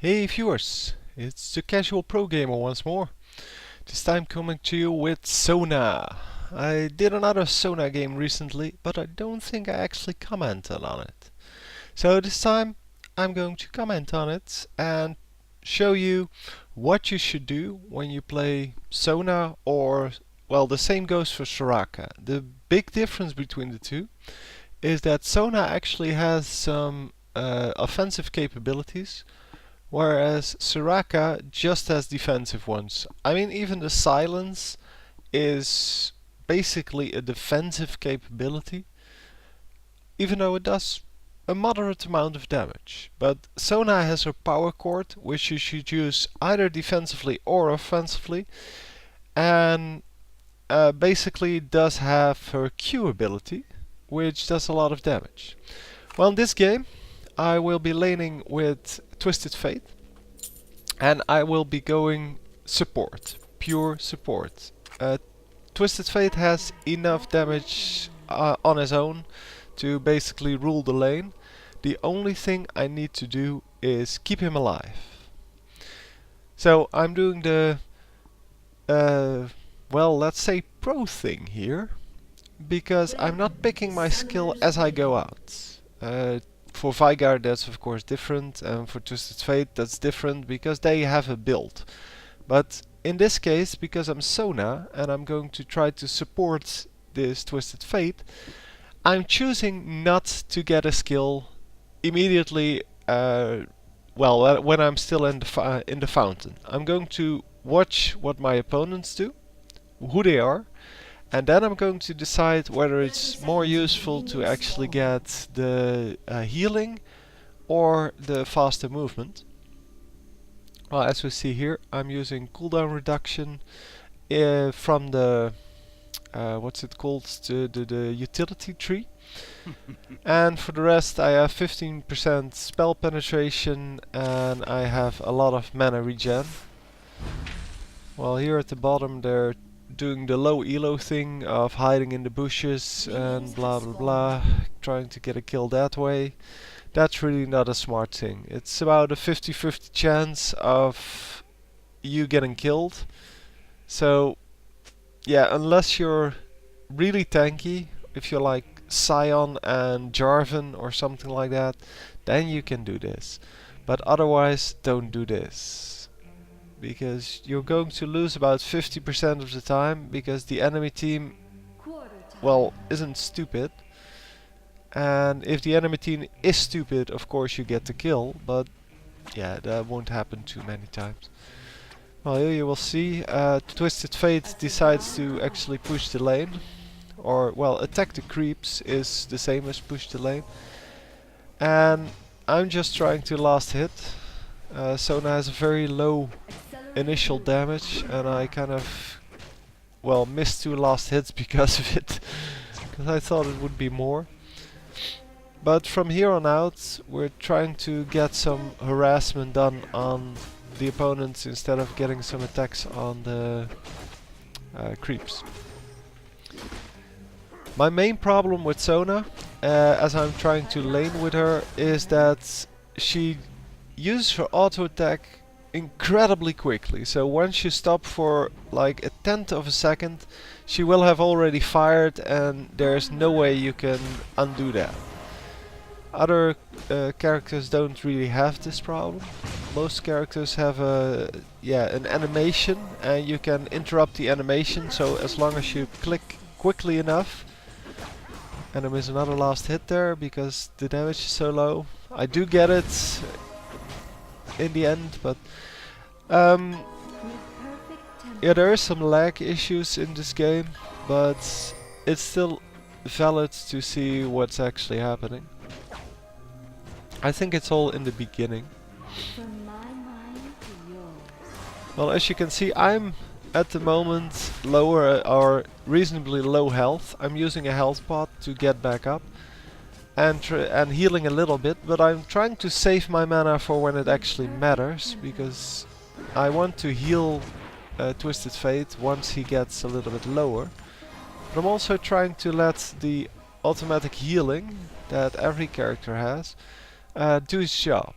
Hey viewers, it's the Casual Pro Gamer once more. This time coming to you with Sona. I did another Sona game recently, but I don't think I actually commented on it. So this time I'm going to comment on it and show you what you should do when you play Sona, or, well, the same goes for Soraka. The big difference between the two is that Sona actually has some offensive capabilities, whereas Soraka just has defensive ones. I mean, even the silence is basically a defensive capability, even though it does a moderate amount of damage. But Sona has her power chord, which you should use either defensively or offensively, and basically does have her Q ability, which does a lot of damage. Well, in this game I will be laning with Twisted Fate, and I will be going support, pure support. Twisted Fate has enough damage on his own to basically rule the lane. The only thing I need to do is keep him alive. So I'm doing the, well, let's say pro thing here, because I'm not picking my skill as I go out. For Vygar that's of course different, and for Twisted Fate that's different because they have a build. But in this case, because I'm Sona and I'm going to try to support this Twisted Fate, I'm choosing not to get a skill immediately, well, when I'm still in the fountain. I'm going to watch what my opponents do, who they are, and then I'm going to decide whether it's more useful to actually get the healing or the faster movement. Well, as we see here, I'm using cooldown reduction from the what's it called, the utility tree. And for the rest I have 15% spell penetration, and I have a lot of mana regen. Well, here at the bottom they're doing the low elo thing of hiding in the bushes and blah blah blah, trying to get a kill that way. That's really not a smart thing. It's about a 50-50 chance of you getting killed. So yeah, unless you're really tanky, if you're like Scion and Jarvan or something like that, then you can do this. But otherwise, don't do this, because you're going to lose about 50% of the time, because the enemy team, well, isn't stupid. And if the enemy team is stupid, of course you get the kill, but yeah, that won't happen too many times. Well, here you will see Twisted Fate decides to actually push the lane, or, well, attack the creeps is the same as push the lane. And I'm just trying to last hit. Sona has a very low initial damage, and I kind of, well, missed 2 last hits because of it, because I thought it would be more. But from here on out, we're trying to get some harassment done on the opponents instead of getting some attacks on the creeps. My main problem with Sona, as I'm trying to lane with her, is that she uses her auto attack incredibly quickly. So once you stop for like a tenth of a second, she will have already fired, and there's no way you can undo that. Other characters don't really have this problem. Most characters have an animation, and you can interrupt the animation, so as long as you click quickly enough. And I miss another last hit there because the damage is so low. I do get it in the end, but yeah, there is some lag issues in this game, but it's still valid to see what's actually happening. I think it's all in the beginning. Well, as you can see, I'm at the moment lower, or reasonably low health. I'm using a health pot to get back up and healing a little bit, but I'm trying to save my mana for when it actually matters, because I want to heal Twisted Fate once he gets a little bit lower. But I'm also trying to let the automatic healing that every character has do its job.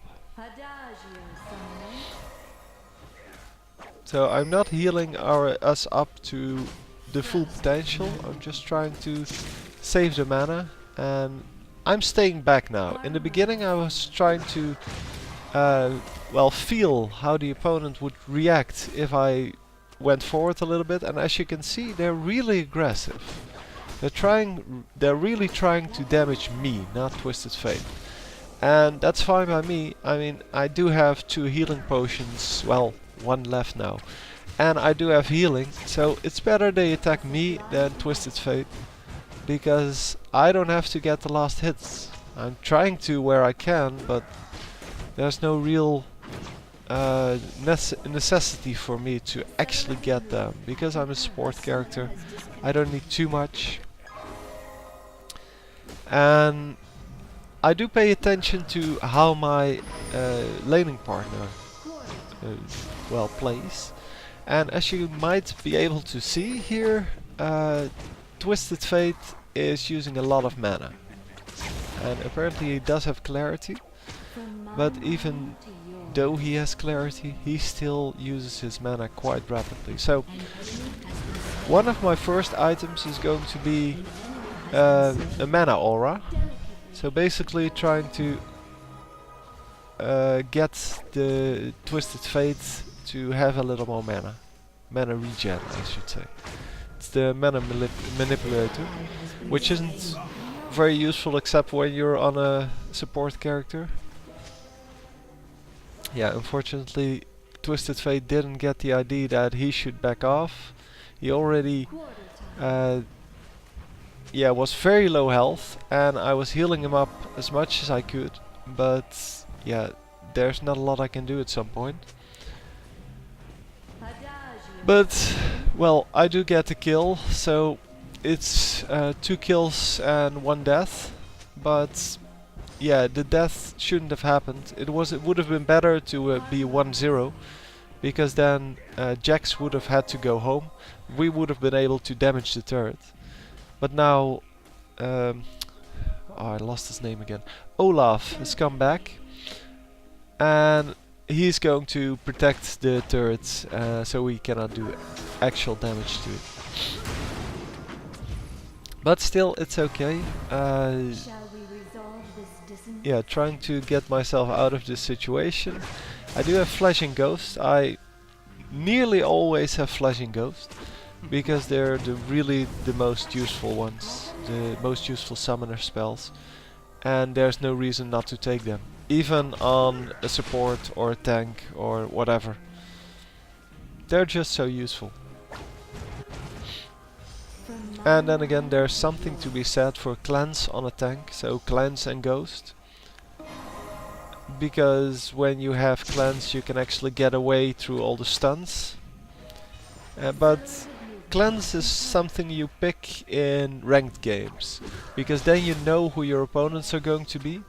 So I'm not healing us up to the full potential. I'm just trying to save the mana, and I'm staying back now. In the beginning I was trying to well, feel how the opponent would react if I went forward a little bit, and as you can see, they're really aggressive. They're really trying to damage me, not Twisted Fate. And that's fine by me. I mean, I do have 2 healing potions, well, 1 left now. And I do have healing, so it's better they attack me than Twisted Fate, because I don't have to get the last hits. I'm trying to where I can, but there's no real necessity for me to actually get them, because I'm a support character. I don't need too much. And I do pay attention to how my laning partner well plays. And as you might be able to see here, Twisted Fate is using a lot of mana. And apparently he does have clarity, but even though he has clarity, he still uses his mana quite rapidly. So one of my first items is going to be a mana aura. So basically trying to get the Twisted Fate to have a little more mana. Mana regen, I should say. It's the mana manipulator, which isn't very useful except when you're on a support character. Yeah, unfortunately Twisted Fate didn't get the idea that he should back off. He already yeah, was very low health, and I was healing him up as much as I could, but yeah, there's not a lot I can do at some point. But, well, I do get the kill, so it's 2 kills and 1 death, but yeah, the death shouldn't have happened. It would have been better to be 1-0, because then Jax would have had to go home. We would have been able to damage the turret. But now, oh, I lost his name again. Olaf has come back, and he's going to protect the turret, so we cannot do actual damage to it. But still, it's okay. Yeah, trying to get myself out of this situation. I do have Flashing Ghost. I nearly always have Flashing Ghost, because they're really the most useful ones, the most useful summoner spells, and there's no reason not to take them, even on a support or a tank or whatever. They're just so useful. And then again, there's something to be said for cleanse on a tank, so cleanse and ghost, because when you have cleanse you can actually get away through all the stuns, but cleanse is something you pick in ranked games, because then you know who your opponents are going to be,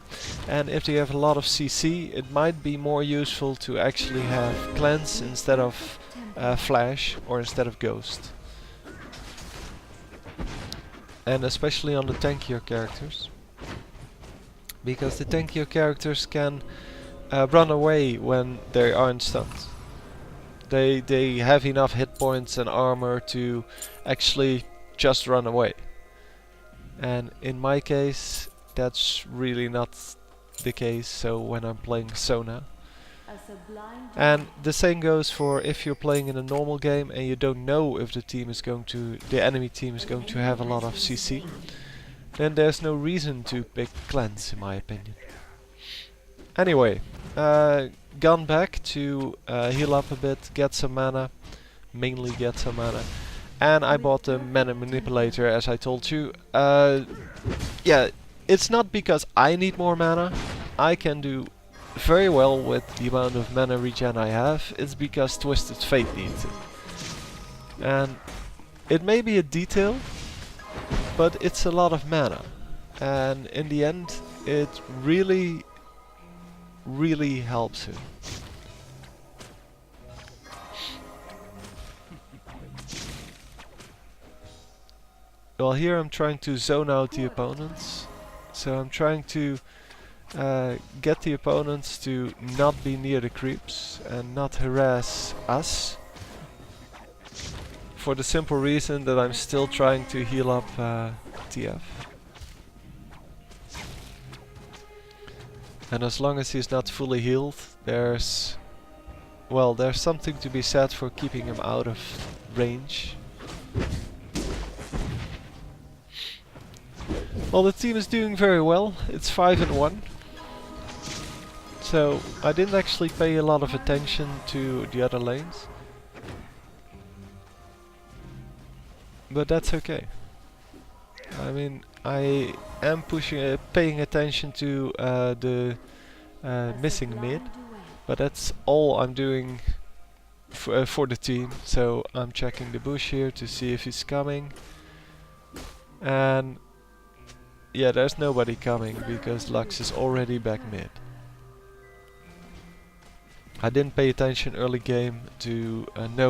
and if they have a lot of CC, it might be more useful to actually have cleanse instead of flash, or instead of ghost. And especially on the tankier characters, because the tankier characters can run away when they aren't stunned. They have enough hit points and armor to actually just run away. And in my case, that's really not the case, so when I'm playing Sona. And the same goes for if you're playing in a normal game and you don't know if the enemy team is going to have a lot of CC, then there's no reason to pick cleanse, in my opinion. Anyway, gone back to heal up a bit, get some mana, mainly get some mana, and I bought the mana manipulator, as I told you. Yeah, it's not because I need more mana. I can do very well with the amount of mana regen I have. It's because Twisted Fate needs it. And it may be a detail, but it's a lot of mana, and in the end it really helps him. Well, here I'm trying to zone out the opponents, so I'm trying to get the opponents to not be near the creeps and not harass us. For the simple reason that I'm still trying to heal up TF. And as long as he's not fully healed, there's something to be said for keeping him out of range. Well, the team is doing very well. It's 5-1. So I didn't actually pay a lot of attention to the other lanes. But that's okay. I mean, I am paying attention to the missing mid, but that's all I'm doing for the team. So I'm checking the bush here to see if he's coming, and yeah, there's nobody coming because Lux is already back mid. I didn't pay attention early game to know